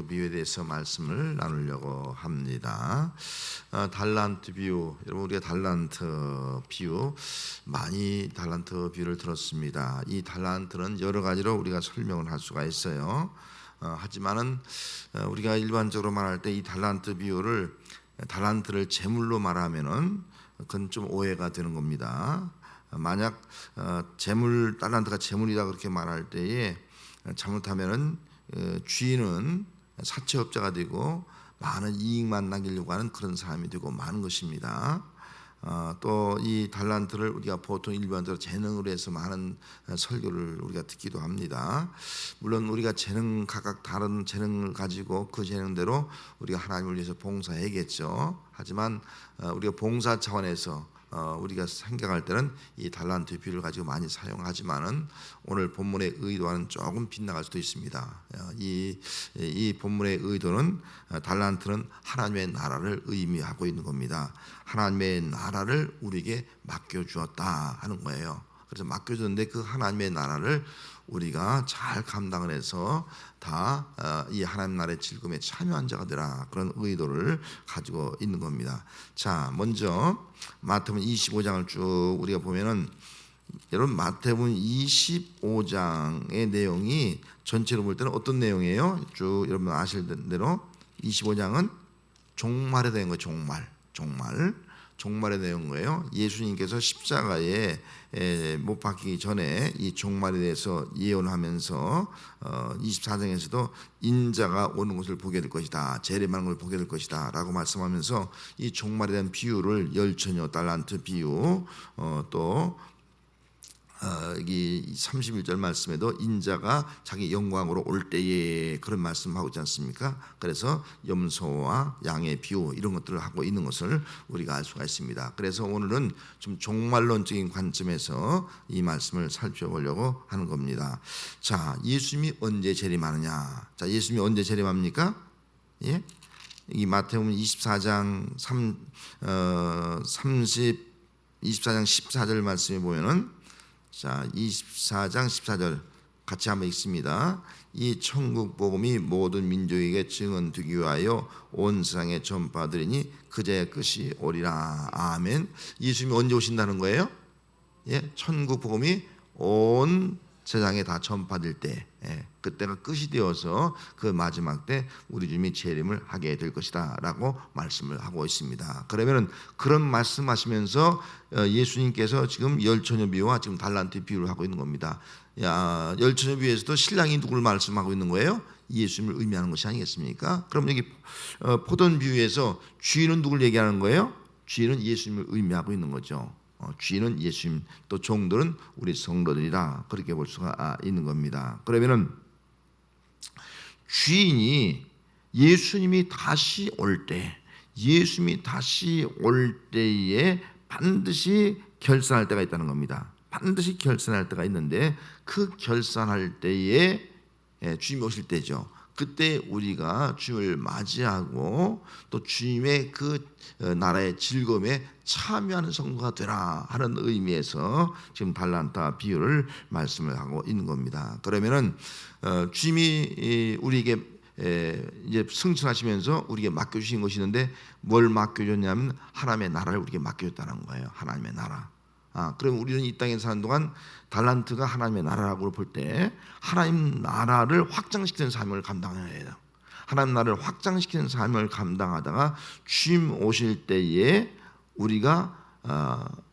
비유에 대해서 말씀을 나누려고 합니다. 달란트 비유, 여러분 우리가 달란트 비유 많이 달란트 비유를 들었습니다. 이 달란트는 여러 가지로 우리가 설명을 할 수가 있어요. 하지만은 우리가 일반적으로 말할 때 이 달란트 비유를 달란트를 재물로 말하면은 그건 좀 오해가 되는 겁니다. 만약 달란트가 재물이다 그렇게 말할 때에 잘못하면은 주인은 사채업자가 되고 많은 이익만 남기려고 하는 그런 사람이 되고 많은 것입니다. 또 이 달란트를 우리가 보통 일반적으로 재능으로 해서 많은 설교를 우리가 듣기도 합니다. 물론 우리가 각각 다른 재능을 가지고 그 재능대로 우리가 하나님을 위해서 봉사해야겠죠. 하지만 우리가 봉사 차원에서 우리가 생각할 때는 이 달란트 비유를 가지고 많이 사용하지만은 오늘 본문의 의도와는 조금 빗나갈 수도 있습니다. 이 본문의 의도는 달란트는 하나님의 나라를 의미하고 있는 겁니다. 하나님의 나라를 우리에게 맡겨주었다 하는 거예요. 그래서 맡겨줬는데 그 하나님의 나라를 우리가 잘 감당을 해서 다 이 하나님 나라의 즐거움에 참여한 자가 되라, 그런 의도를 가지고 있는 겁니다. 자, 먼저 마태복음 25장을 쭉 우리가 보면은, 여러분 마태복음 25장의 내용이 전체로 볼 때는 어떤 내용이에요? 쭉 여러분 아실 대로 25장은 종말에 대한 거예요. 종말에 대한 거예요. 예수님께서 십자가에 못 박히기 전에 이 종말에 대해서 예언하면서 24장에서도 인자가 오는 것을 보게 될 것이다, 재림하는 걸 보게 될 것이다 라고 말씀하면서 이 종말에 대한 비유를 열처녀 달란트 비유, 또 여기 31절 말씀에도 인자가 자기 영광으로 올 때에 그런 말씀하고 있지 않습니까? 그래서 염소와 양의 비유 이런 것들을 하고 있는 것을 우리가 알 수가 있습니다. 그래서 오늘은 좀 종말론적인 관점에서 이 말씀을 살펴보려고 하는 겁니다. 자, 예수님이 언제 재림하느냐? 자, 예수님이 언제 재림합니까? 예? 이 마태복음 24장 24장 14절 말씀에 보면은, 자, 24장 14절 같이 한번 읽습니다. 이 천국 복음이 모든 민족에게 증언되기 위하여 온 세상에 전파되리니 그제야 끝이 오리라. 아멘. 예수님이 언제 오신다는 거예요? 예, 천국 복음이 온 세상에 다 전파될 때, 그때가 끝이 되어서 그 마지막 때 우리 주님이 재림을 하게 될 것이다 라고 말씀을 하고 있습니다. 그러면은 그런 말씀하시면서 예수님께서 지금 열처녀 비유와 지금 달란트 비유를 하고 있는 겁니다. 열처녀 비유에서도 신랑이 누구를 말씀하고 있는 거예요? 예수님을 의미하는 것이 아니겠습니까? 그럼 여기 포도원 비유에서 주인은 누굴 얘기하는 거예요? 주인은 예수님을 의미하고 있는 거죠. 주인은 예수님, 또 종들은 우리 성도들이라, 그렇게 볼 수가 있는 겁니다. 그러면은 주인이 예수님이 다시 올 때에 반드시 결산할 때가 있다는 겁니다. 반드시 결산할 때가 있는데, 그 결산할 때에 주님이 오실 때죠. 그때 우리가 주님을 맞이하고 또 주님의 그 나라의 즐거움에 참여하는 성도가 되라 하는 의미에서 지금 달란트 비유를 말씀을 하고 있는 겁니다. 그러면은 주님이 우리에게 이제 승천하시면서 우리에게 맡겨주신 것이 있는데, 뭘 맡겨줬냐면 하나님의 나라를 우리에게 맡겨줬다는 거예요. 하나님의 나라. 그럼 우리는 이 땅에 사는 동안 달란트가 하나님의 나라라고 볼 때 하나님 나라를 확장시키는 삶을 감당해야 해요. 하나님 나라를 확장시키는 삶을 감당하다가 주님 오실 때에 우리가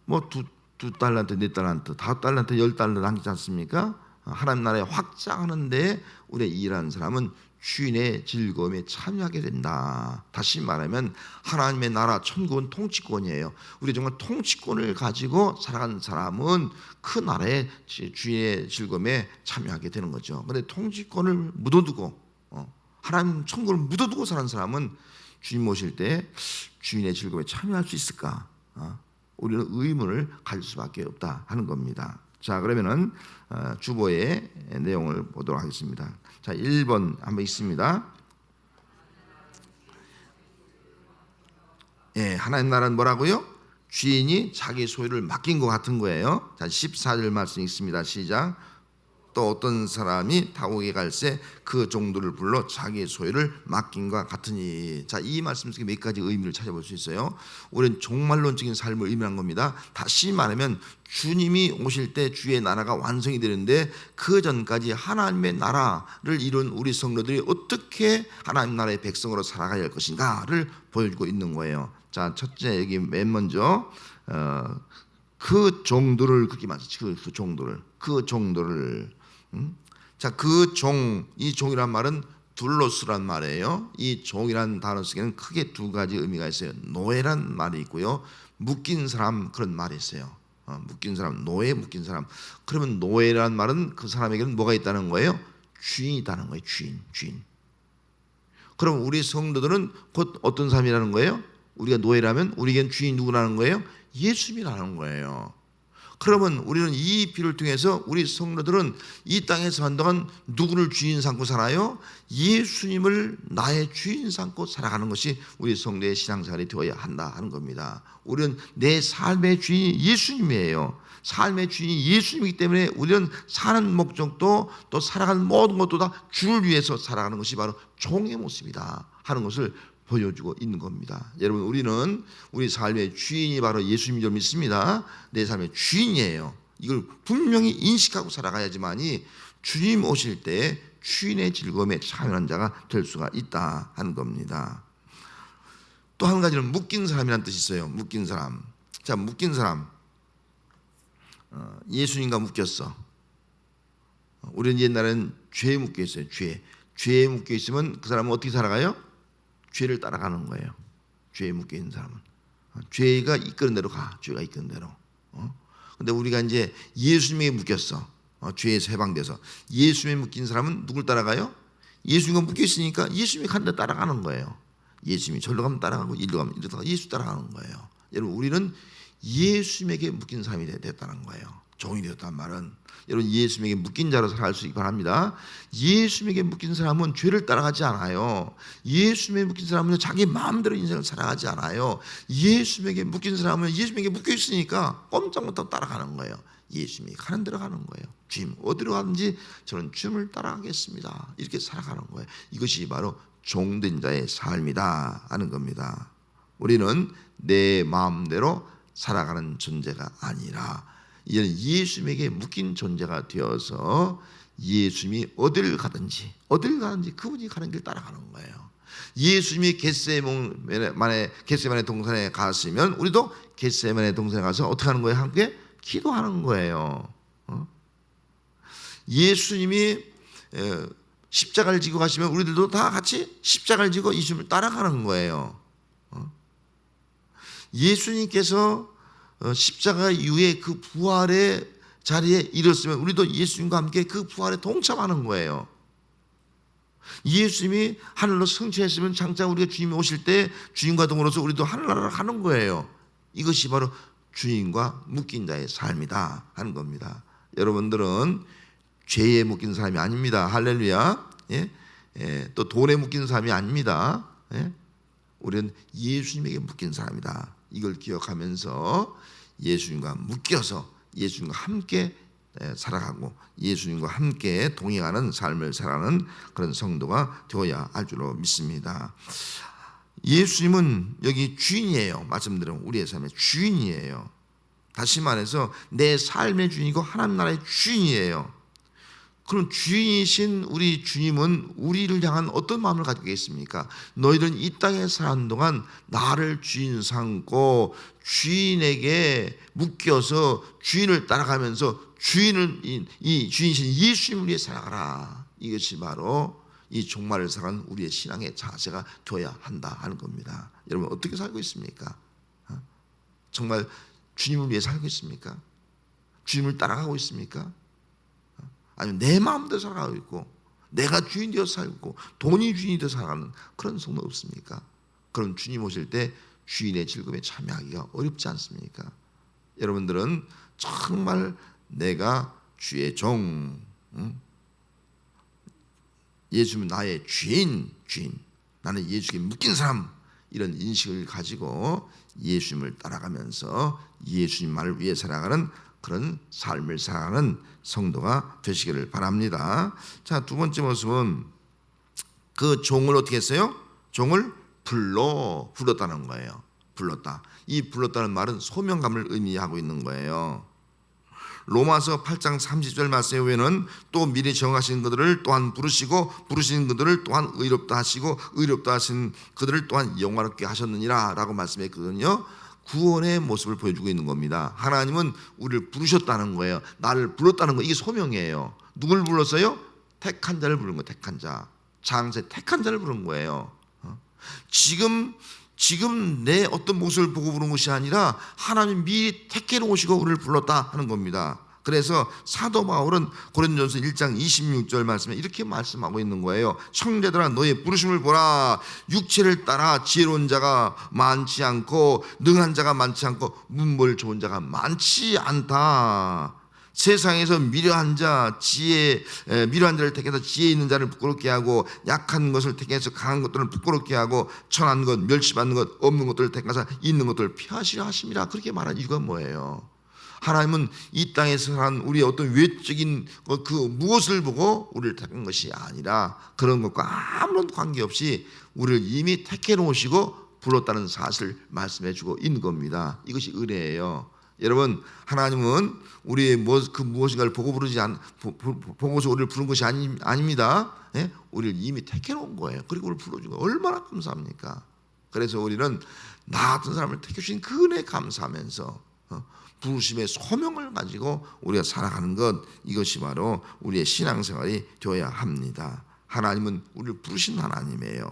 뭐 두 달란트, 네 달란트, 5달란트, 10달란트 남기지 않습니까? 하나님 나라에 확장하는 데 우리 일하는 사람은 주인의 즐거움에 참여하게 된다. 다시 말하면 하나님의 나라, 천국은 통치권이에요. 우리 정말 통치권을 가지고 살아가는 사람은 그 나라의 주인의 즐거움에 참여하게 되는 거죠. 그런데 통치권을 묻어두고 하나님 천국을 묻어두고 사는 사람은 주님 오실 때 주인의 즐거움에 참여할 수 있을까? 우리는 의문을 가질 수밖에 없다 하는 겁니다. 자, 그러면은 주보의 내용을 보도록 하겠습니다. 자, 1번 한번 읽습니다. 하나님 나라는 뭐라고요? 주인이 자기 소유를 맡긴 것 같은 거예요. 자, 14절 말씀 읽습니다. 시작. 또 어떤 사람이 타국에 갈새 그 종들을 불러 자기의 소유를 맡김과 같으니. 자, 이 말씀 속에 몇 가지 의미를 찾아볼 수 있어요. 우리는 종말론적인 삶을 의미하는 겁니다. 다시 말하면 주님이 오실 때 주의 나라가 완성이 되는데 그 전까지 하나님의 나라를 이룬 우리 성도들이 어떻게 하나님 나라의 백성으로 살아가야 할 것인가를 보여주고 있는 거예요. 자, 첫째, 여기 맨 먼저 그 종들을, 그렇게 말하죠. 그 종들을. 자, 이 종이란 말은 둘로스란 말이에요. 이 종이란 단어 속에는 크게 두 가지 의미가 있어요. 노예란 말이 있고요, 묶인 사람, 그런 말이 있어요. 묶인 사람, 노예, 묶인 사람. 그러면 노예란 말은 그 사람에게는 뭐가 있다는 거예요? 주인이 있다는 거예요. 주인. 그럼 우리 성도들은 곧 어떤 사람이라는 거예요? 우리가 노예라면 우리에겐 주인이 누구라는 거예요? 예수님이라는 거예요. 그러면 우리는 이 비를 통해서 우리 성도들은 이 땅에서 한동안 누구를 주인 삼고 살아요? 예수님을 나의 주인 삼고 살아가는 것이 우리 성도의 신앙생활이 되어야 한다 하는 겁니다. 우리는 내 삶의 주인이 예수님이에요. 삶의 주인이 예수님이기 때문에 우리는 사는 목적도 또 살아가는 모든 것도 다 주를 위해서 살아가는 것이 바로 종의 모습이다 하는 것을 보여주고 있는 겁니다. 여러분, 우리는 우리 삶의 주인이 바로 예수님인 줄 믿습니다. 내 삶의 주인이에요. 이걸 분명히 인식하고 살아가야지만이 주님 오실 때 주인의 즐거움에 참여한 자가 될 수가 있다 하는 겁니다. 또 한 가지는 묶인 사람이라는 뜻이 있어요. 묶인 사람. 자, 묶인 사람. 예수님과 묶였어. 우리는 옛날에는 죄에 묶여 있어요. 죄에 묶여 있으면 그 사람은 어떻게 살아가요? 죄를 따라가는 거예요. 죄에 묶여 있는 사람은 죄가 이끄는 대로 가. 죄가 이끄는 대로. 근데 우리가 이제 예수님에게 묶였어. 죄에서 해방돼서 예수님에 묶인 사람은 누굴 따라가요? 예수님과 묶여 있으니까 예수님이 가는 데 따라가는 거예요. 예수님이 절로 가면 따라가고 일로 가면 일로 따라가고 예수 따라가는 거예요. 여러분, 우리는 예수님에게 묶인 사람이 됐다는 거예요. 종이 되었단 말은 여러분, 예수님에게 묶인 자로 살아갈 수 있기 바랍니다. 예수님에게 묶인 사람은 죄를 따라가지 않아요. 예수님에게 묶인 사람은 자기 마음대로 인생을 살아가지 않아요. 예수님에게 묶인 사람은 예수님에게 묶여 있으니까 꼼짝 못하고 따라가는 거예요. 예수님이 가는 대로 가는 거예요. 주님 어디로 가든지 저는 주님을 따라가겠습니다. 이렇게 살아가는 거예요. 이것이 바로 종된 자의 삶이다 하는 겁니다. 우리는 내 마음대로 살아가는 존재가 아니라 이제는 예수님에게 묶인 존재가 되어서 예수님이 어디를 가든지 그분이 가는 길 따라가는 거예요. 예수님이 겟세마네 동산에 갔으면 우리도 겟세마네 동산에 가서 어떻게 하는 거예요? 함께 기도하는 거예요. 예수님이 십자가를 지고 가시면 우리들도 다 같이 십자가를 지고 예수님을 따라가는 거예요. 예수님께서 십자가 이후에 그 부활의 자리에 이르렀으면 우리도 예수님과 함께 그 부활에 동참하는 거예요. 예수님이 하늘로 승천했으면 장차 우리가 주님이 오실 때 주님과 동으로서 우리도 하늘나라를 가는 거예요. 이것이 바로 주님과 묶인 자의 삶이다 하는 겁니다. 여러분들은 죄에 묶인 사람이 아닙니다. 할렐루야. 또 돈에 묶인 사람이 아닙니다. 우리는 예수님에게 묶인 사람이다. 이걸 기억하면서 예수님과 묶여서 예수님과 함께 살아가고 예수님과 함께 동행하는 삶을 살아가는 그런 성도가 되어야 할 줄로 믿습니다. 예수님은 여기 주인이에요. 말씀드린 우리의 삶의 주인이에요. 다시 말해서 내 삶의 주인이고 하나님 나라의 주인이에요. 그럼 주인이신 우리 주님은 우리를 향한 어떤 마음을 가지고 계십니까? 너희들은 이 땅에 사는 동안 나를 주인 삼고 주인에게 묶여서 주인을 따라가면서 이 주인이신 예수님을 위해 살아가라. 이것이 바로 이 종말을 살아가는 우리의 신앙의 자세가 되어야 한다 하는 겁니다. 여러분, 어떻게 살고 있습니까? 정말 주님을 위해 살고 있습니까? 주님을 따라가고 있습니까? 아니면 내 마음대로 살아가고 있고 내가 주인 되어서 살고 돈이 주인이 되어서 살아가는 그런 성도 없습니까? 그럼 주님 오실 때 주인의 즐거움에 참여하기가 어렵지 않습니까? 여러분들은 정말 내가 주의 종, 예수님은 나의 주인, 나는 예수께 묶인 사람, 이런 인식을 가지고 예수님을 따라가면서 예수님만을 위해 살아가는 그런 삶을 살아가는 성도가 되시기를 바랍니다. 자, 두 번째 모습은 그 종을 어떻게 했어요? 종을 불렀다는 거예요. 불렀다. 이 불렀다는 말은 소명감을 의미하고 있는 거예요. 로마서 8장 30절 말씀에 보면은 또 미리 정하신 그들을 또한 부르시고 부르신 그들을 또한 의롭다 하시고 의롭다 하신 그들을 또한 영화롭게 하셨느니라 라고 말씀했거든요. 구원의 모습을 보여주고 있는 겁니다. 하나님은 우리를 부르셨다는 거예요. 나를 불렀다는 거, 이게 소명이에요. 누굴 불렀어요? 택한 자를 부른 거예요. 택한 자, 장세 택한 자를 부른 거예요. 지금 내 어떤 모습을 보고 부른 것이 아니라 하나님 미리 택해 놓으시고 우리를 불렀다 하는 겁니다. 그래서 사도 바울은 고린도전서 1장 26절 말씀에 이렇게 말씀하고 있는 거예요. 형제들아 너의 부르심을 보라. 육체를 따라 지혜로운 자가 많지 않고 능한 자가 많지 않고 문벌 좋은 자가 많지 않다. 세상에서 미련한 자를 택해서 지혜 있는 자를 부끄럽게 하고 약한 것을 택해서 강한 것들을 부끄럽게 하고 천한 것, 멸시받는 것, 없는 것들을 택하사 있는 것들을 피하시려 하심이라. 그렇게 말한 이유가 뭐예요? 하나님은 이 땅에서 한 우리의 어떤 외적인 그 무엇을 보고 우리를 택한 것이 아니라 그런 것과 아무런 관계없이 우리를 이미 택해 놓으시고 불렀다는 사실을 말씀해 주고 있는 겁니다. 이것이 은혜예요. 여러분, 하나님은 우리의 그 무엇인가를 보고 보고서 우리를 부른 것이 아닙니다. 예? 우리를 이미 택해 놓은 거예요. 그리고 우리를 불러준 거예요. 얼마나 감사합니까? 그래서 우리는 나 같은 사람을 택해 주신 그 은혜에 감사하면서 부르심의 소명을 가지고 우리가 살아가는 것, 이것이 바로 우리의 신앙생활이 되어야 합니다. 하나님은 우리를 부르신 하나님이에요.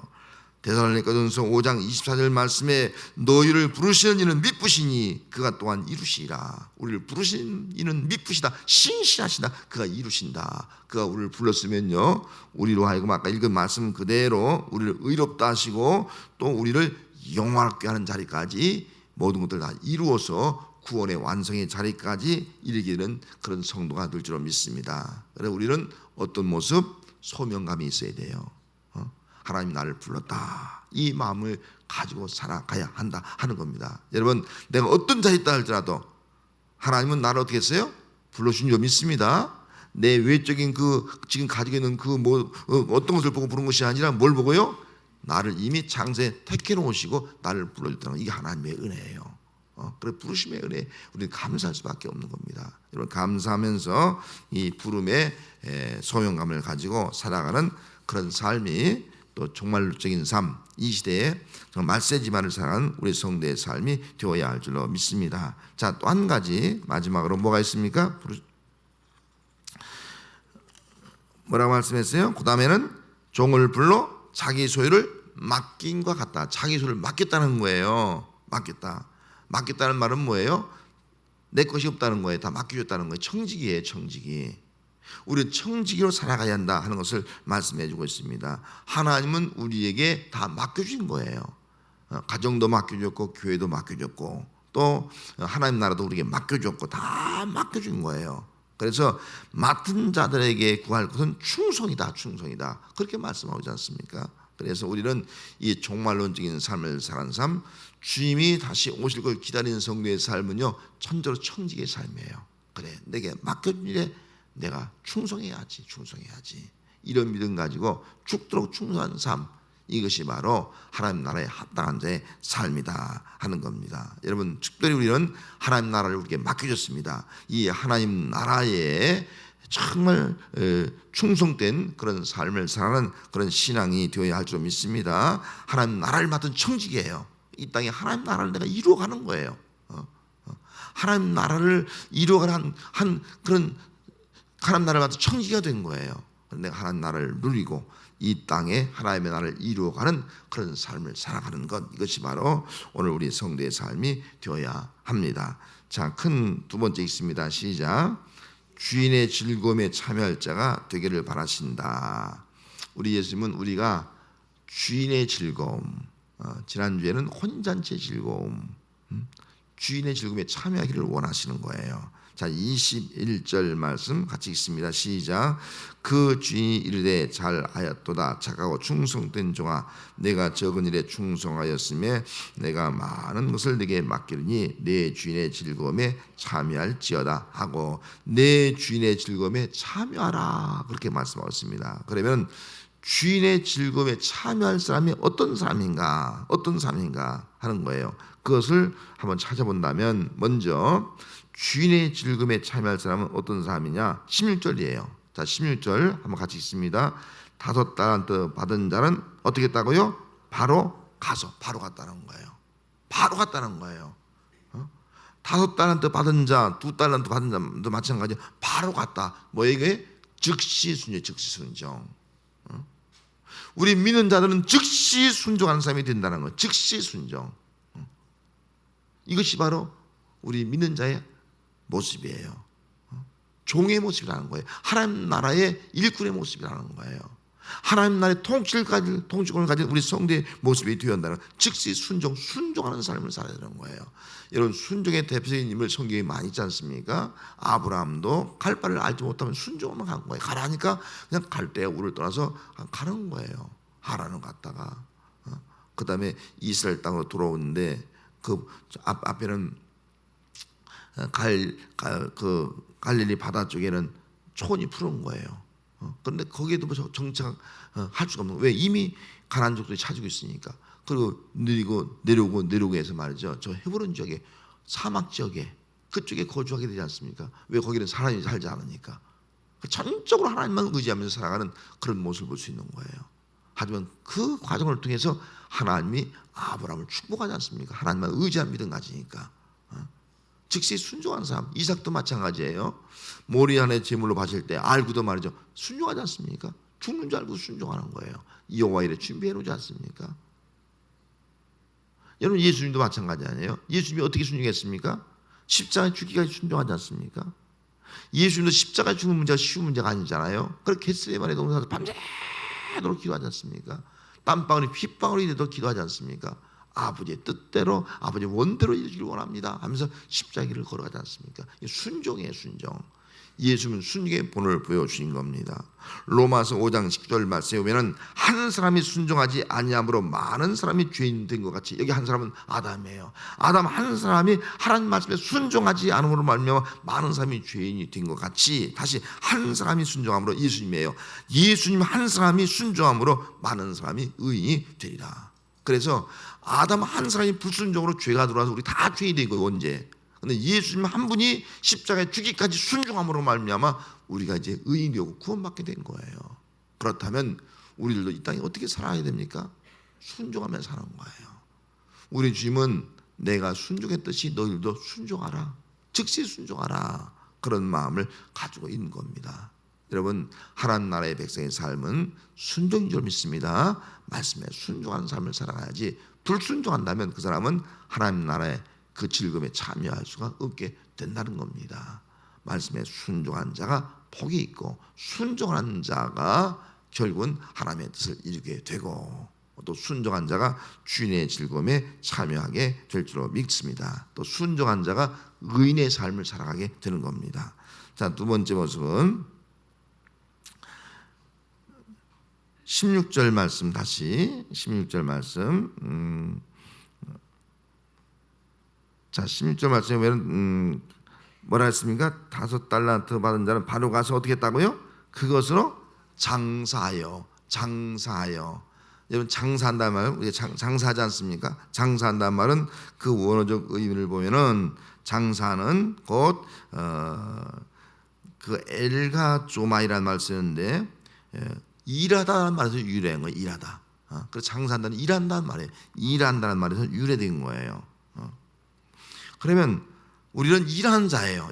데살로니가전서 5장 24절 말씀에 너희를 부르시는 이는 미쁘시니 그가 또한 이루시리라. 우리를 부르신 이는 미쁘시다, 신실하시다, 그가 이루신다. 그가 우리를 불렀으면요, 우리로 하여금 아까 읽은 말씀 그대로 우리를 의롭다 하시고 또 우리를 영화롭게 하는 자리까지 모든 것들 다 이루어서 구원의 완성의 자리까지 이르기는 그런 성도가 될 줄 믿습니다. 그래서 우리는 어떤 모습? 소명감이 있어야 돼요. 하나님 나를 불렀다, 이 마음을 가지고 살아가야 한다 하는 겁니다. 여러분, 내가 어떤 자리에 있다 할지라도 하나님은 나를 어떻게 했어요? 불러주신 줄 믿습니다. 내 외적인 지금 가지고 있는 어떤 것을 보고 부른 것이 아니라 뭘 보고요? 나를 이미 창세에 택해 놓으시고 나를 불러줬다는 거, 이게 하나님의 은혜예요. 그래, 부르심의 은혜, 우리는 감사할 수밖에 없는 겁니다. 여러분, 감사하면서 이 부름의 소명감을 가지고 살아가는 그런 삶이 또 종말론적인 삶, 이 시대에 정말 말세지만을 살아가는 우리 성도의 삶이 되어야 할 줄로 믿습니다. 자, 또 한 가지 마지막으로 뭐가 있습니까? 뭐라고 말씀했어요? 그 다음에는 종을 불러 자기 소유를 맡긴과 같다. 자기 소유를 맡겼다는 거예요. 맡겼다는 말은 뭐예요? 내 것이 없다는 거예요. 다 맡겨줬다는 거예요. 청지기예요, 청지기. 우리는 청지기로 살아가야 한다 하는 것을 말씀해 주고 있습니다. 하나님은 우리에게 다 맡겨준 거예요. 가정도 맡겨줬고 교회도 맡겨줬고 또 하나님 나라도 우리에게 맡겨줬고 다 맡겨준 거예요. 그래서 맡은 자들에게 구할 것은 충성이다, 충성이다, 그렇게 말씀하지 않습니까? 그래서 우리는 이 종말론적인 삶을 사는 삶, 주님이 다시 오실 걸 기다리는 성도의 삶은요, 천저로 청지기의 삶이에요. 그래, 내게 맡겨준 일에 내가 충성해야지. 이런 믿음 가지고 죽도록 충성하는 삶, 이것이 바로 하나님 나라에 합당한 자의 삶이다 하는 겁니다. 여러분, 특별히 우리는 하나님 나라를 우리에게 맡겨줬습니다. 이 하나님 나라에 정말 충성된 그런 삶을 살아가는 그런 신앙이 되어야 할 줄 믿습니다. 하나님 나라를 맡은 청지기예요. 이 땅에 하나님 나라를 내가 이루어가는 거예요. 하나님 나라를 이루어가는 그런 하나님 나라를 맡은 청지기가 된 거예요. 내가 하나님 나라를 누리고 이 땅에 하나님의 나라를 이루어가는 그런 삶을 살아가는 것, 이것이 바로 오늘 우리 성도의 삶이 되어야 합니다. 자, 큰 두 번째 있습니다. 시작. 주인의 즐거움에 참여할 자가 되기를 바라신다. 우리 예수님은 우리가 주인의 즐거움, 지난주에는 혼잔치의 즐거움, 주인의 즐거움에 참여하기를 원하시는 거예요. 자, 21절 말씀 같이 읽습니다. 시작. 그 주인이 이르되 잘하였도다 착하고 충성된 종아, 내가 적은 일에 충성하였음에 내가 많은 것을 네게 맡기르니 내 주인의 즐거움에 참여할지어다 하고, 내 주인의 즐거움에 참여하라, 그렇게 말씀하셨습니다. 그러면 주인의 즐거움에 참여할 사람이 어떤 사람인가 하는 거예요. 그것을 한번 찾아본다면, 먼저 주인의 즐거움에 참여할 사람은 어떤 사람이냐? 16절이에요. 자, 16절 한번 같이 읽습니다. 5달란트 받은 자는 어떻게 했다고요? 바로 갔다는 거예요. 바로 갔다는 거예요. 5달란트 받은 자, 2달란트 받은 자도 마찬가지. 바로 갔다. 뭐에게? 즉시 순종. 우리 믿는 자들은 즉시 순종하는 사람이 된다는 거예요. 즉시 순종. 이것이 바로 우리 믿는 자의 모습이에요. 종의 모습이라는 거예요. 하나님 나라의 일꾼의 모습이라는 거예요. 하나님 나라의 통치권을 가진 우리 성도의 모습이 되어야 한다는, 즉시 순종하는 삶을 살아야 되는 거예요. 여러분, 순종의 대표적인 인물 성경에 많이 있지 않습니까? 아브라함도 갈 바를 알지 못하면 순종만 간 거예요. 가라니까 그냥 갈대아 우를 떠나서 가는 거예요. 하라는 갔다가 그 다음에 이스라엘 땅으로 돌아오는데 그 앞에는 갈릴리 바다 쪽에는 촌이 푸른 거예요. 그런데 거기에도 뭐 정착할 수가 없는 거예요. 왜? 이미 가나안 족들이 차지고 있으니까. 그리고 내려오고 해서 말이죠. 저 헤브론 지역에, 사막 지역에, 그쪽에 거주하게 되지 않습니까? 왜? 거기는 사람이 살지 않으니까. 전적으로 하나님만 의지하면서 살아가는 그런 모습을 볼 수 있는 거예요. 하지만 그 과정을 통해서 하나님이 아브라함을 축복하지 않습니까? 하나님만 의지한 믿음 가지니까. 즉시 순종한 사람. 이삭도 마찬가지예요. 모리안의 제물로 바칠 때 알고도 말이죠, 순종하지 않습니까? 죽는 줄 알고 순종하는 거예요. 여호와 이래 준비해 놓지 않습니까? 여러분, 예수님도 마찬가지 아니에요? 예수님이 어떻게 순종했습니까? 십자가에 죽기까지 순종하지 않습니까? 예수님도 십자가에 죽는 문제가 쉬운 문제가 아니잖아요. 그렇게 겟세마네 동산에서 밤새도록 기도하지 않습니까? 땀방울이 핏방울이 돼도 기도하지 않습니까? 아버지의 뜻대로, 아버지의 원대로 이루기를 원합니다 하면서 십자가를 걸어가지 않습니까? 순종이에요, 순종. 예수는 순종의 본을 보여주신 겁니다. 로마서 5장 10절 말씀에 보면 한 사람이 순종하지 아니함으로 많은 사람이 죄인 된 것 같이, 여기 한 사람은 아담이에요. 아담 한 사람이 하나님 말씀에 순종하지 않음으로 말미암아 많은 사람이 죄인이 된 것 같이, 다시 한 사람이 순종함으로, 예수님이에요. 예수님 한 사람이 순종함으로 많은 사람이 의인이 되리라. 그래서 아담 한 사람이 불순종으로 죄가 들어와서 우리 다 죄인이 된 거예요, 언제? 근데 예수님 한 분이 십자가에 죽기까지 순종함으로 말미암아 우리가 이제 의인이 되고 구원받게 된 거예요. 그렇다면 우리들도 이 땅에 어떻게 살아야 됩니까? 순종하면서 사는 거예요. 우리 주님은 내가 순종했듯이 너희들도 순종하라, 즉시 순종하라, 그런 마음을 가지고 있는 겁니다. 여러분, 하나님 나라의 백성의 삶은 순종인 줄 믿습니다. 말씀에 순종하는 삶을 살아가야지, 불순종한다면 그 사람은 하나님 나라의 그 즐거움에 참여할 수가 없게 된다는 겁니다. 말씀에 순종한 자가 복이 있고, 순종하는 자가 결국은 하나님의 뜻을 이루게 되고, 또 순종한 자가 주인의 즐거움에 참여하게 될 줄로 믿습니다. 또 순종한 자가 의인의 삶을 살아가게 되는 겁니다. 자, 두 번째 모습은 16절 말씀, 다시 16절 말씀. 자, 16절 말씀에 보면 뭐라 했습니까? 5달란트 받은 자는 바로 가서 어떻게 했다고요? 그것으로 장사하여. 여러분, 장사한다는 말은 우리가 장사하지 않습니까? 장사한다는 말은 그 원어적 의미를 보면은 장사는 곧 그 엘가 조마이라는 말을 쓰는데, 일하다는 말에서 유래한 거예요. 일하다. 그래서 장사한다는 일한다는 말이에요. 일한다는 말에서 유래된 거예요. 그러면 우리는 일하는 자예요.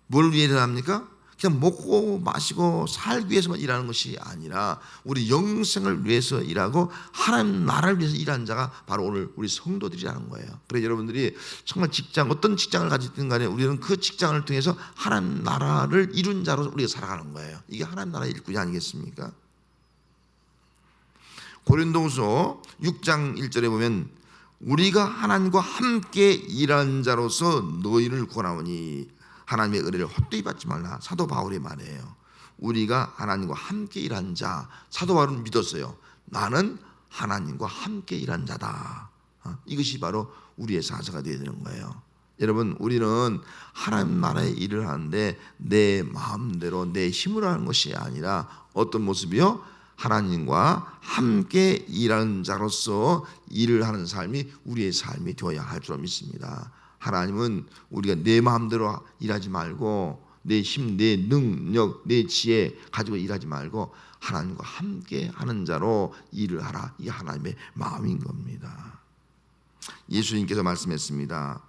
뭘 위해 일합니까? 그냥 먹고 마시고 살기 위해서만 일하는 것이 아니라 우리 영생을 위해서 일하고 하나님 나라를 위해서 일하는 자가 바로 오늘 우리 성도들이라는 거예요. 그래서 여러분들이 정말 어떤 직장을 가지든 간에 우리는 그 직장을 통해서 하나님 나라를 이룬 자로 우리가 살아가는 거예요. 이게 하나님 나라의 일꾼이 아니겠습니까? 고린도후서 6장 1절에 보면 우리가 하나님과 함께 일하는 자로서 너희를 권하오니 하나님의 의뢰를 헛되이 받지 말라. 사도 바울의 말이에요. 우리가 하나님과 함께 일한 자. 사도 바울은 믿었어요. 나는 하나님과 함께 일한 자다. 이것이 바로 우리의 사사가 되어야 되는 거예요. 여러분, 우리는 하나님 나라의 일을 하는데 내 마음대로 내 힘으로 하는 것이 아니라 어떤 모습이요? 하나님과 함께 일하는 자로서 일을 하는 삶이 우리의 삶이 되어야 할 줄 믿습니다. 하나님은 우리가 내 마음대로 일하지 말고 내 힘, 내 능력, 내 지혜 가지고 일하지 말고 하나님과 함께 하는 자로 일을 하라. 이게 하나님의 마음인 겁니다. 예수님께서 말씀했습니다.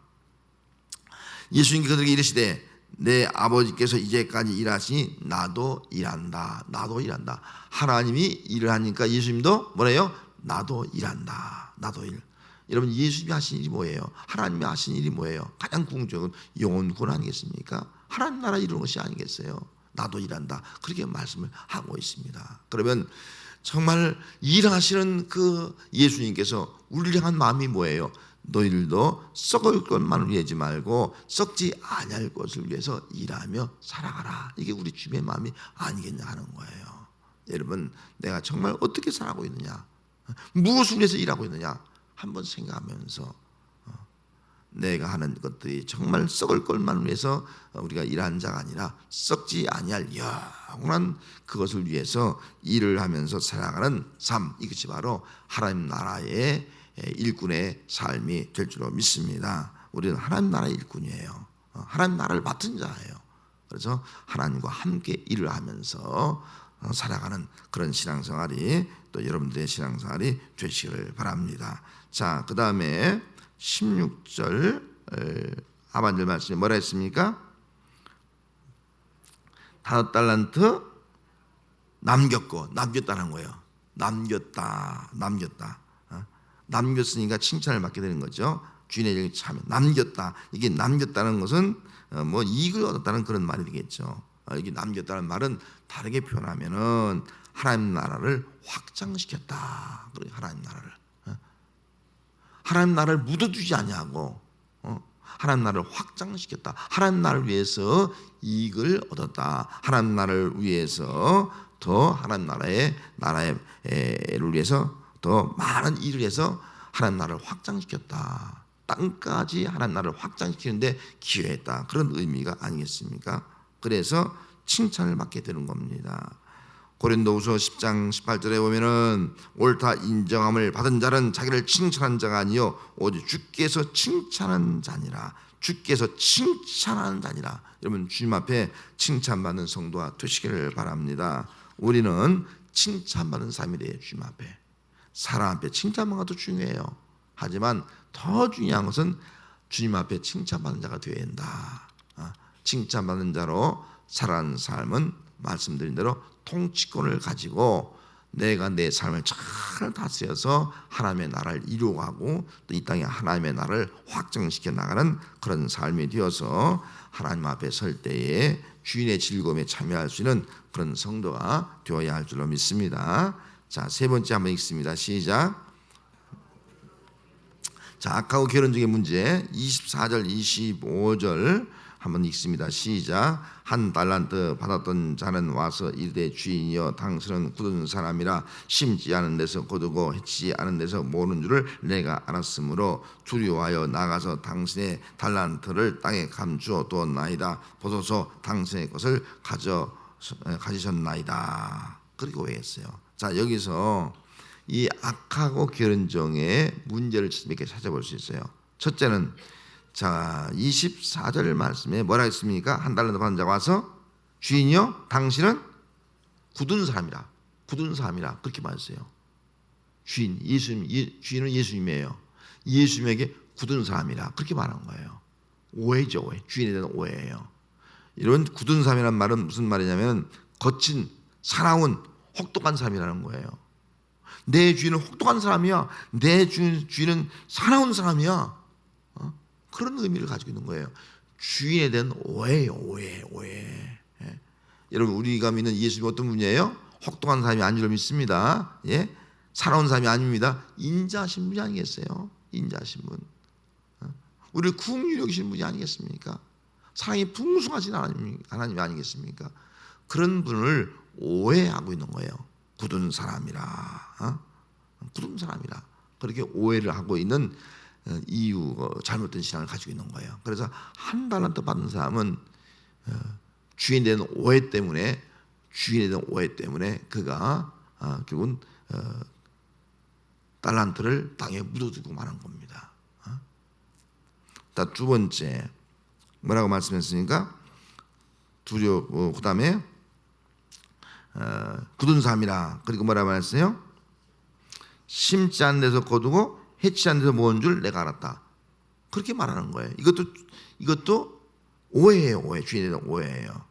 예수님께서 그들에게 이르시되 내 아버지께서 이제까지 일하시니 나도 일한다. 나도 일한다. 하나님이 일을 하니까 예수님도 뭐래요? 나도 일한다. 나도 일. 여러분, 예수님이 하신 일이 뭐예요? 하나님이 하신 일이 뭐예요? 가장 궁극적인 영혼 구원 아니겠습니까? 하나님 나라 이루는 것이 아니겠어요? 나도 일한다. 그렇게 말씀을 하고 있습니다. 그러면 정말 일하시는 그 예수님께서 우리를 향한 마음이 뭐예요? 너희들도 썩을 것만 위하지 말고 썩지 아니할 것을 위해서 일하며 살아가라. 이게 우리 주님의 마음이 아니겠냐 하는 거예요. 여러분, 내가 정말 어떻게 살아가고 있느냐, 무엇을 위해서 일하고 있느냐 한번 생각하면서 내가 하는 것들이 정말 썩을 것만 위해서 우리가 일하는 자가 아니라 썩지 아니할 영원한 그것을 위해서 일을 하면서 살아가는 삶, 이것이 바로 하나님 나라의 일꾼의 삶이 될 줄로 믿습니다. 우리는 하나님 나라의 일꾼이에요. 하나님 나라를 맡은 자예요. 그래서 하나님과 함께 일을 하면서 살아가는 그런 신앙생활이 또 여러분들의 신앙생활이 되시기를 바랍니다. 자, 그 다음에 16절 하반절 말씀에 뭐라 했습니까? 5달란트 남겼다는 거예요. 남겼다. 남겼으니까 칭찬을 받게 되는 거죠. 주인의 참여. 남겼다. 이게 남겼다는 것은 뭐 이익을 얻었다는 그런 말이 되겠죠. 이게 남겼다는 말은 다르게 표현하면은 하나님 나라를 확장시켰다. 하나님 나라를 묻어두지 아니하고 하나님 나라를 확장시켰다. 하나님 나라를 위해서 이익을 얻었다. 하나님 나라를 위해서 더 하나님 나라를 위해서 더 많은 일을 해서 하나님 나라를 확장시켰다. 땅까지 하나님 나라를 확장시키는데 기여했다. 그런 의미가 아니겠습니까? 그래서 칭찬을 받게 되는 겁니다. 고린도후서 10장 18절에 보면은 옳다 인정함을 받은 자는 자기를 칭찬한 자가 아니요 오직 주께서 칭찬한 자니라. 주께서 칭찬하는 자니라. 여러분, 주님 앞에 칭찬받는 성도가 되시기를 바랍니다. 우리는 칭찬받는 삶이 돼요. 주님 앞에 사람 앞에 칭찬받는 것도 중요해요. 하지만 더 중요한 것은 주님 앞에 칭찬받는 자가 되어야 한다. 칭찬받는 자로 살아가는 삶은 말씀드린 대로 통치권을 가지고 내가 내 삶을 잘 다스려서 하나님의 나라를 이루어가고 또 이 땅에 하나님의 나라를 확장시켜 나가는 그런 삶이 되어서 하나님 앞에 설 때에 주인의 즐거움에 참여할 수 있는 그런 성도가 되어야 할 줄로 믿습니다. 자, 세 번째 한번 읽습니다. 시작. 자, 악하고 게으른 문제 24절 25절 한번 읽습니다. 시작. 한 달란트 받았던 자는 와서 이르되 주인이여 당신은 굳은 사람이라 심지 않은 데서 거두고 해치지 않은 데서 모는 줄을 내가 알았으므로 두려워하여 나가서 당신의 달란트를 땅에 감추어 두었나이다. 보소서 당신의 것을 가지셨나이다. 그렇게 오해했어요. 자, 여기서 이 악하고 게으른 종의 문제를 몇 개 찾아볼 수 있어요. 첫째는 자 24절 말씀에 뭐라 했습니까? 한 달란트 받은 자가 와서 주인이요 당신은 굳은 사람이라 그렇게 말했어요. 주인은 예수님이에요. 예수님에게 굳은 사람이라 그렇게 말한 거예요. 오해죠. 오해. 주인에 대한 오해예요. 이런 굳은 사람이라는 말은 무슨 말이냐면 거친 사나운 혹독한 사람이라는 거예요. 내 주인은 혹독한 사람이야. 내 주인은 사나운 사람이야. 그런 의미를 가지고 있는 거예요. 주인에 대한 오해예요. 오해. 예. 여러분, 우리가 믿는 예수님이 어떤 분이에요? 혹독한 사람이 아닌 줄 믿습니다. 예? 사나운 사람이 아닙니다. 인자하신 분이 아니겠어요? 인자하신 분. 우리를 긍휼히 여기신 분이 아니겠습니까? 사랑이 풍성하신 하나님 아니겠습니까? 그런 분을 오해하고 있는 거예요. 굳은 사람이라, 굳은 사람이라 그렇게 오해를 하고 있는 이유, 잘못된 신앙을 가지고 있는 거예요. 그래서 한 달란트 받은 사람은 주인에 대한 오해 때문에 그가 결국은 달란트를 땅에 묻어두고 마는 겁니다. 두 번째 뭐라고 말씀했으니까 그 다음에 굳은 사람이라. 그리고 뭐라고 말했어요? 심지 않은 데서 거두고 해치 않은 데서 모은 줄 내가 알았다. 그렇게 말하는 거예요. 이것도 오해예요. 주인에 대한 오해예요.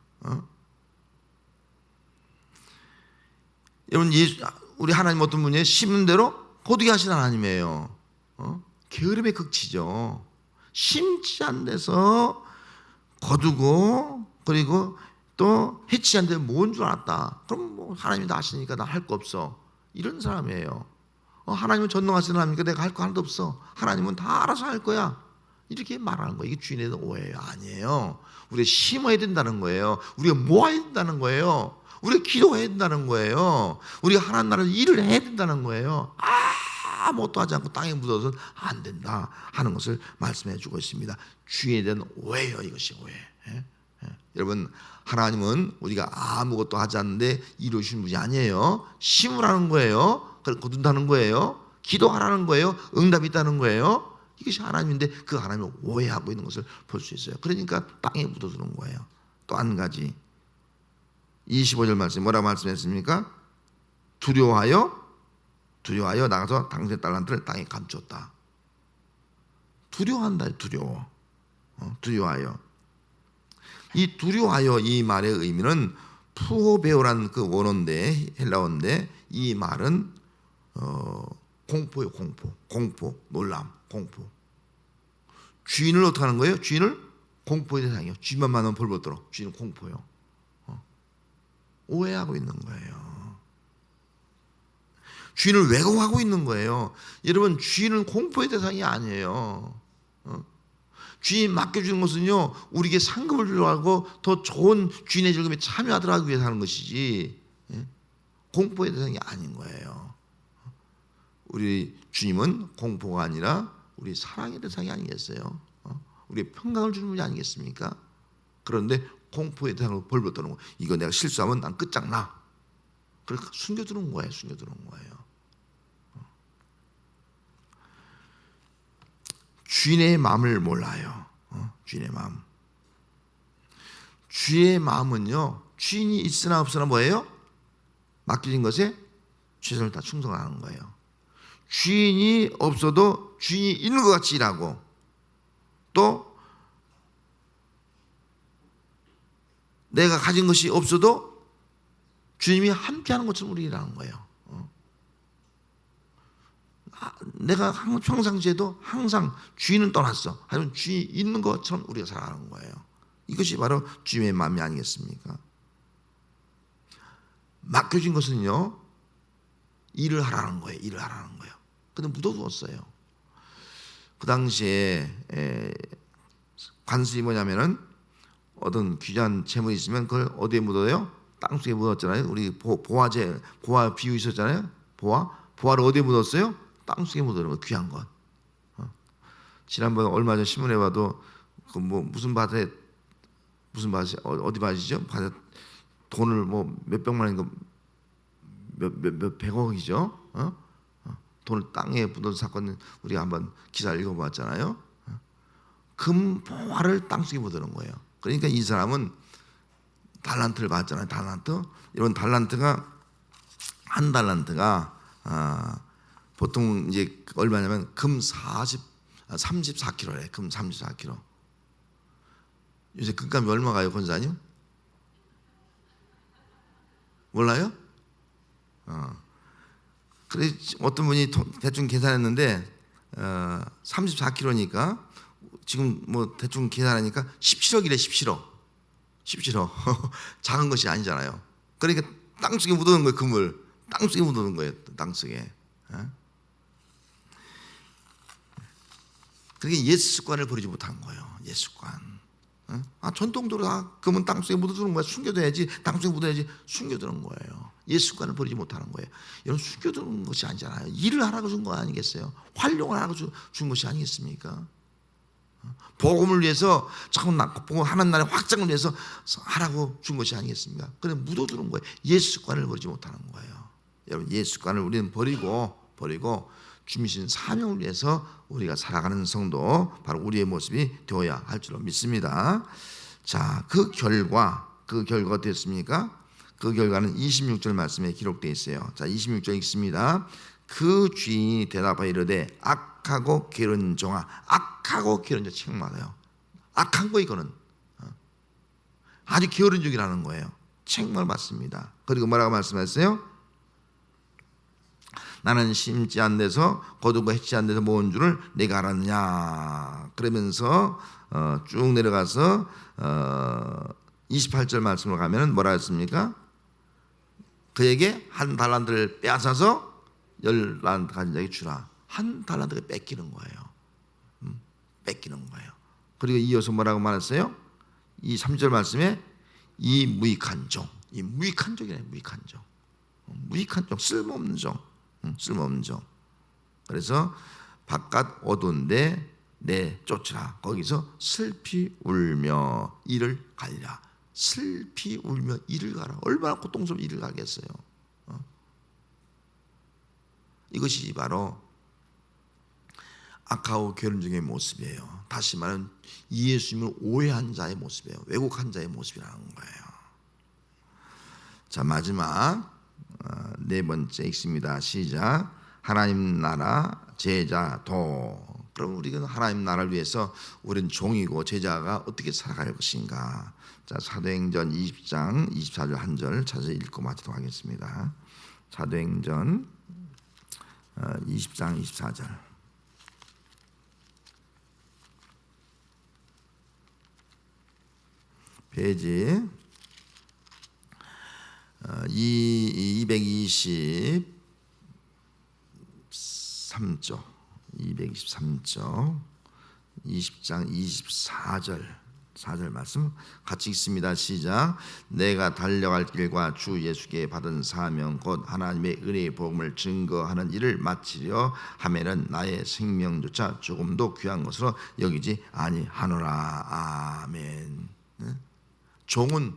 여러분, 우리 하나님 어떤 분이에요? 심는 대로 거두게 하시는 하나님이에요. 게으름의 극치죠. 심지 않은 데서 거두고 그리고 또 해치 않은 데서 모은 줄 알았다. 그럼 뭐 하나님이 다 아시니까 나 할 거 없어. 이런 사람이에요. 하나님은 전능하신 하나님이니까 내가 할 거 하나도 없어. 하나님은 다 알아서 할 거야. 이렇게 말하는 거예요. 이게 주인에 대한 오해예요. 아니에요. 우리가 심어야 된다는 거예요. 우리가 모아야 된다는 거예요. 우리가 기도해야 된다는 거예요. 우리가 하나님 나라를 일을 해야 된다는 거예요. 아무것도 하지 않고 땅에 묻어서는 안 된다 하는 것을 말씀해 주고 있습니다. 주인에 대한 오해예요. 이것이 오해. 여러분, 하나님은 우리가 아무것도 하지 않는데 이루신 분이 아니에요. 심으라는 거예요. 거둔다는 거예요. 기도하라는 거예요. 응답이 있다는 거예요. 이것이 하나님인데 그 하나님을 오해하고 있는 것을 볼 수 있어요. 그러니까 땅에 묻어두는 거예요. 또 한 가지 25절 말씀 뭐라고 말씀했습니까? 두려워하여 나가서 당신의 달란트를 땅에 감추었다. 두려워한다. 두려워하여. 이 두려워하여 이 말의 의미는 푸호베오라는 그 원어인데, 헬라어인데 이 말은 공포예요. 공포, 놀람, 공포. 주인을 어떻게 하는 거예요? 주인을 공포의 대상이에요. 주인만 만나면 벌 받도록. 주인은 공포예요. 오해하고 있는 거예요. 주인을 왜곡하고 있는 거예요. 여러분, 주인은 공포의 대상이 아니에요. 주인 맡겨주는 것은요, 우리에게 상급을 주려고 하고 더 좋은 주인의 즐거움에 참여하도록 하기 위해서 하는 것이지 공포의 대상이 아닌 거예요. 우리 주님은 공포가 아니라 우리 사랑의 대상이 아니겠어요? 우리의 평강을 주는 분이 아니겠습니까? 그런데 공포의 대상으로 벌받는 거. 이거 내가 실수하면 난 끝장나. 그러니까 숨겨두는 거예요. 주인의 마음을 몰라요. 주인의 마음. 주의 마음은요, 주인이 있으나 없으나 뭐예요? 맡겨진 것에 최선을 다 충성하는 거예요. 주인이 없어도 주인이 있는 것 같이 일하고, 또 내가 가진 것이 없어도 주님이 함께하는 것처럼 우리 일하는 거예요. 내가 평상시에도 항상 주인은 떠났어. 하지만 주인이 있는 것처럼 우리가 살아가는 거예요. 이것이 바로 주님의 마음이 아니겠습니까? 맡겨진 것은요, 일을 하라는 거예요. 근데 묻어두었어요. 그 당시에 관습이 뭐냐면은 어떤 귀한 재물이 있으면 그걸 어디에 묻어요? 땅속에 묻었잖아요. 우리 보아 비유 있었잖아요. 보아를 어디에 묻었어요? 땅속에 묻어놓은 거, 귀한 것. 지난번 얼마 전 신문에 봐도 그 뭐 무슨 밭에 어디 밭이죠? 밭에 돈을 뭐 몇백만 원인가 몇 백억이죠. 돈을 땅에 묻은 사건 우리가 한번 기사를 읽어봤잖아요. 금보화를 땅속에 묻어놓은 거예요. 그러니까 이 사람은 달란트를 받았잖아요. 이런 달란트가 한 달란트가 보통 이제 얼마냐면 금 34kg래. 금 34kg. 요새 금값이 얼마가요, 권사님? 몰라요? 그래 어떤 분이 대충 계산했는데 34kg니까 지금 뭐 대충 계산하니까 17억이래. 17억. 작은 것이 아니잖아요. 그러니까 땅속에 묻어놓은 거예요. 금을 땅속에 묻어놓은 거예요. 땅속에. 그게 옛 습관을 버리지 못한 거예요. 옛 습관. 전통적으로 금은 땅속에 묻어두는 거야. 숨겨둬야지. 땅속에 묻어야지. 숨겨두는 거예요. 옛 습관을 버리지 못하는 거예요. 여러분, 숨겨두는 것이 아니잖아요. 일을 하라고 준 거 아니겠어요? 활용을 하라고 준 것이 아니겠습니까? 복음을 위해서 복음 하는 날의 확장을 위해서 하라고 준 것이 아니겠습니까? 그래 묻어두는 거예요. 옛 습관을 버리지 못하는 거예요. 여러분, 옛 습관을 우리는 버리고 주신 사명을 위해서 우리가 살아가는 성도, 바로 우리의 모습이 되어야 할 줄로 믿습니다. 자, 그 결과가 어땠습니까? 그 결과는 26절 말씀에 기록되어 있어요. 자, 26절 읽습니다. 그 주인이 대답하여 이르되 악하고 게으른 종아. 악하고 게으른 종, 책망하요. 악한 거 이거는 아주 게으른 종이라는 거예요. 책망을 받습니다. 그리고 뭐라고 말씀하셨어요? 나는 심지 않은 데서 거두고 해치 않은 데서 모은 줄을 내가 알았느냐. 그러면서 쭉 내려가서 28절 말씀으로 가면 뭐라 했습니까? 그에게 한 달란트를 빼앗아서 10달란트 가진 자에게 주라. 한 달란트가 뺏기는 거예요. 뺏기는 거예요. 그리고 이어서 뭐라고 말했어요? 이 3절 말씀에 이 무익한 종, 이 무익한 종이네. 무익한 종, 무익한 종, 쓸모없는 종. 그래서 바깥 어두운데 내 쫓으라. 거기서 슬피 울며 이를 가리라. 슬피 울며 이를 가라. 얼마나 고통스러운 이를 가겠어요. 이것이 바로 악하고 게으른 종의 모습이에요. 다시 말하면 예수님을 오해한 자의 모습이에요. 왜곡한 자의 모습이라는 거예요. 자, 마지막 네 번째 읽습니다. 시작. 하나님 나라 제자 도. 그럼 우리가 하나님 나라를 위해서 우리는 종이고 제자가 어떻게 살아갈 것인가. 자, 사도행전 20장 24절 한 절 찾아 읽고 마치도록 하겠습니다. 사도행전 20장 24절. 페이지 223쪽 223쪽 20장 24절 말씀 같이 읽습니다. 시작. 내가 달려갈 길과 주 예수께 받은 사명 곧 하나님의 은혜의 복음을 증거하는 일을 마치려 하면은 나의 생명조차 조금도 귀한 것으로 여기지 아니하노라. 아멘. 종은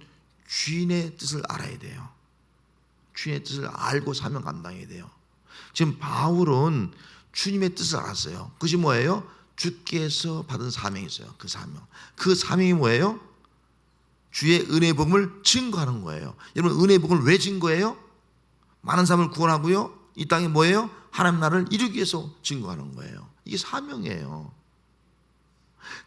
주인의 뜻을 알아야 돼요. 주인의 뜻을 알고 사명 감당해야 돼요. 지금 바울은 주님의 뜻을 알았어요. 그것이 뭐예요? 주께서 받은 사명이 있어요. 그 사명이 뭐예요? 주의 은혜의 복음을 증거하는 거예요. 여러분, 은혜의 복음을 왜 증거해요? 많은 사람을 구원하고요, 이 땅에 뭐예요? 하나님 나라를 이루기 위해서 증거하는 거예요. 이게 사명이에요.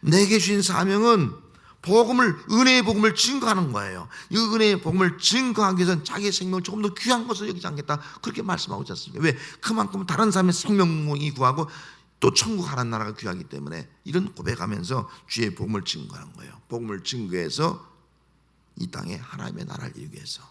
내게 주신 사명은 은혜의 복음을 증거하는 거예요. 이 은혜의 복음을 증거하기 위해서는 자기의 생명을 조금 더 귀한 것으로 여기지 않겠다. 그렇게 말씀하고 있지 않습니까? 왜? 그만큼 다른 사람의 생명이 구하고 또 천국 하나님 나라가 귀하기 때문에 이런 고백하면서 주의 복음을 증거하는 거예요. 복음을 증거해서 이 땅에 하나님의 나라를 이루기 위해서.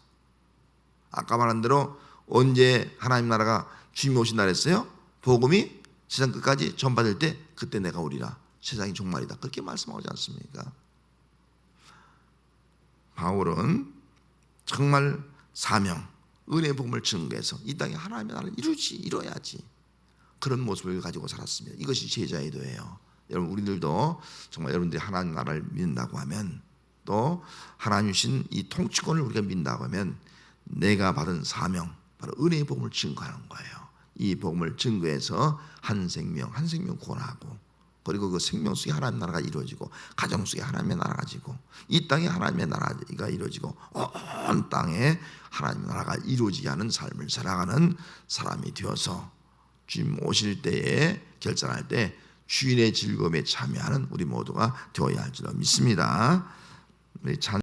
아까 말한 대로 언제 하나님 나라가 주님이 오신다 그랬어요? 복음이 세상 끝까지 전파될 때 그때 내가 오리라. 세상이 종말이다. 그렇게 말씀하지 않습니까? 바울은 정말 사명, 은혜의 복음을 증거해서 이 땅에 하나님의 나라를 이뤄야지. 그런 모습을 가지고 살았습니다. 이것이 제자의 도예요. 여러분, 우리들도 정말 여러분들이 하나님 나라를 믿는다고 하면, 또 하나님 주신 이 통치권을 우리가 믿는다고 하면 내가 받은 사명, 바로 은혜의 복음을 증거하는 거예요. 이 복음을 증거해서 한 생명 구원하고, 그리고 그 생명 속에 하나님의 나라가 이루어지고, 가정 속에 하나님의 나라가 가지고, 이 땅에 하나님의 나라가 이루어지고, 온 땅에 하나님의 나라가 이루어지게 하는 삶을 살아가는 사람이 되어서 주님 오실 때에 결단할 때 주인의 즐거움에 참여하는 우리 모두가 되어야 할 줄로 믿습니다. 우리